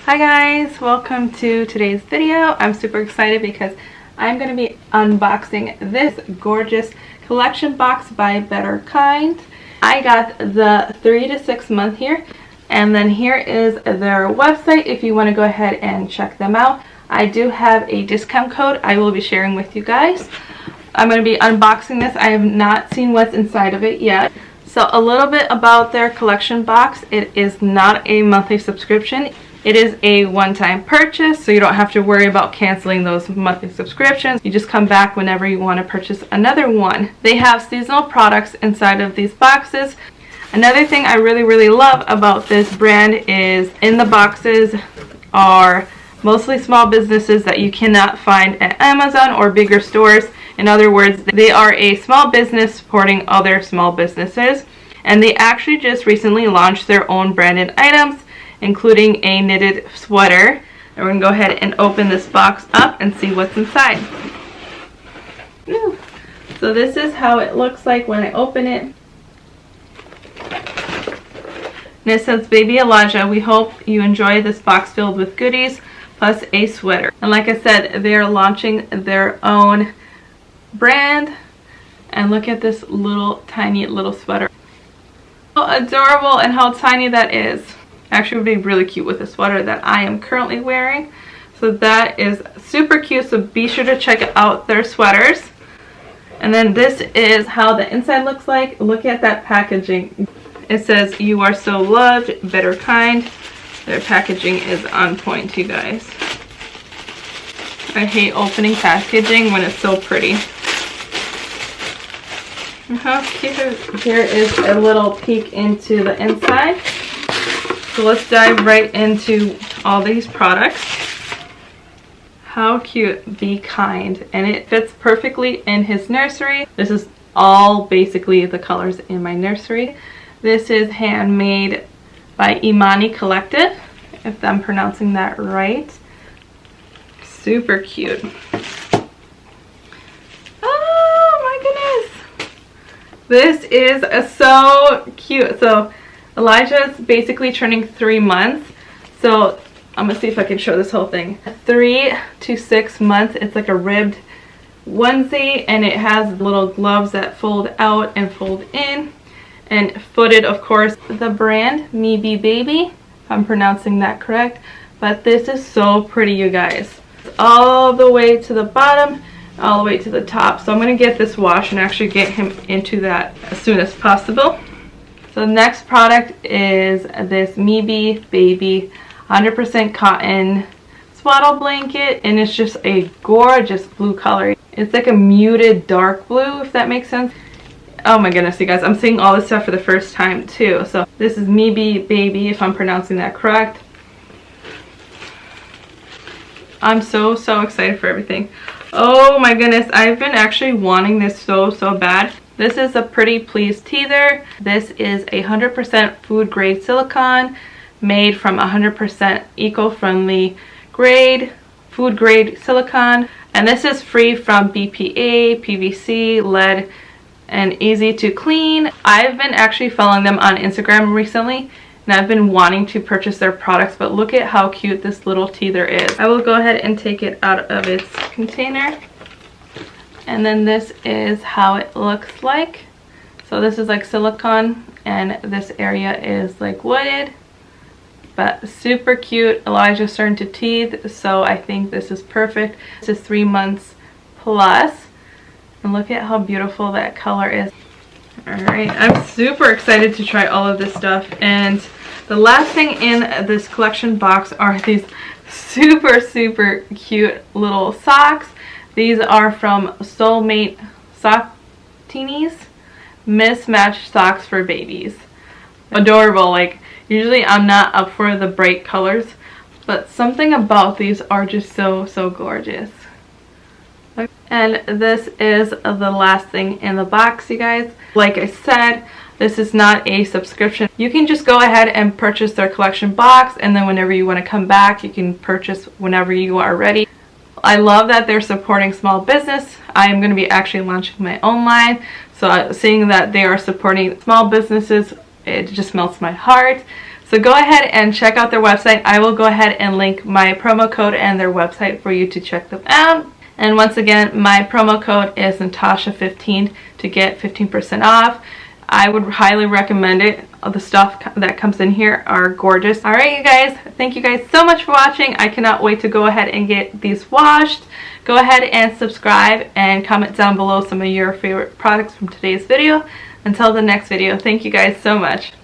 Hi guys, welcome to today's video. I'm super excited because I'm going to be unboxing this gorgeous collection box by BettrKind. I got the 3 to 6 month here, and then here is their website if you want to go ahead and check them out. I do have a discount code I will be sharing with you guys. I'm going to be unboxing this. I have not seen what's inside of it yet. So a little bit about their collection box. It is not a monthly subscription. It is a one-time purchase, so you don't have to worry about canceling those monthly subscriptions. You just come back whenever you want to purchase another one. They have seasonal products inside of these boxes. Another thing I really love about this brand is in the boxes are mostly small businesses that you cannot find at Amazon or bigger stores. In other words, they are a small business supporting other small businesses, and they actually just recently launched their own branded items, including a knitted sweater. And we're going to go ahead and open this box up and see what's inside. So this is how it looks like when I open it. And it says, "Baby Elijah, we hope you enjoy this box filled with goodies plus a sweater." And like I said, they're launching their own brand, and look at this tiny little sweater. How adorable and how tiny that is. Actually would be really cute with the sweater that I am currently wearing. So that is super cute, so be sure to check out their sweaters. And then this is how the inside looks like. Look at that packaging. It says, "You are so loved, BettrKind." Their packaging is on point, you guys. I hate opening packaging when it's so pretty. How cute. Here is a little peek into the inside. So let's dive right into all these products. How cute, Be Kind. And it fits perfectly in his nursery. This is all basically the colors in my nursery. This is handmade by Imani Collective, if I'm pronouncing that right. Super cute. This is so cute. So Elijah is basically turning 3 months. So I'm gonna see if I can show this whole thing. 3 to 6 months. It's like a ribbed onesie, and it has little gloves that fold out and fold in, and footed, of course, the brand Me Be Baby, if I'm pronouncing that correct. But this is so pretty, you guys. All the way to the bottom, all the way to the top. So I'm going to get this washed and actually get him into that as soon as possible. So the next product is this Me Be Baby 100% cotton swaddle blanket, and it's just a gorgeous blue color. It's like a muted dark blue, if that makes sense. Oh my goodness, you guys, I'm seeing all this stuff for the first time too. So this is Me Be Baby, if I'm pronouncing that correct. I'm so excited for everything. Oh my goodness, I've been actually wanting this so bad. This is a Pretty Please teether. This is 100% food grade silicone, made from 100% eco-friendly food grade silicone. And this is free from BPA, PVC, lead, and easy to clean. I've been actually following them on Instagram recently, and I've been wanting to purchase their products, but look at how cute this little teether is. I will go ahead and take it out of its container. And then this is how it looks like. So this is like silicone, and this area is like wooded, but super cute. Elijah's starting to teeth, so I think this is perfect. This is 3 months plus, and look at how beautiful that color is. Alright, I'm super excited to try all of this stuff. And the last thing in this collection box are these super cute little socks. These are from Soulmate Sock-Teenies, mismatched socks for babies. Adorable. Like, usually I'm not up for the bright colors, but something about these are just so gorgeous. And this is the last thing in the box, you guys. Like I said, this is not a subscription. You can just go ahead and purchase their collection box, and then whenever you want to come back, you can purchase whenever you are ready. I love that they're supporting small business. I am going to be actually launching my own line, so seeing that they are supporting small businesses, it just melts my heart. So go ahead and check out their website. I will go ahead and link my promo code and their website for you to check them out. And once again, my promo code is Natasha15 to get 15% off. I would highly recommend it. All the stuff that comes in here are gorgeous. Alright you guys, thank you guys so much for watching. I cannot wait to go ahead and get these washed. Go ahead and subscribe and comment down below some of your favorite products from today's video. Until the next video, thank you guys so much.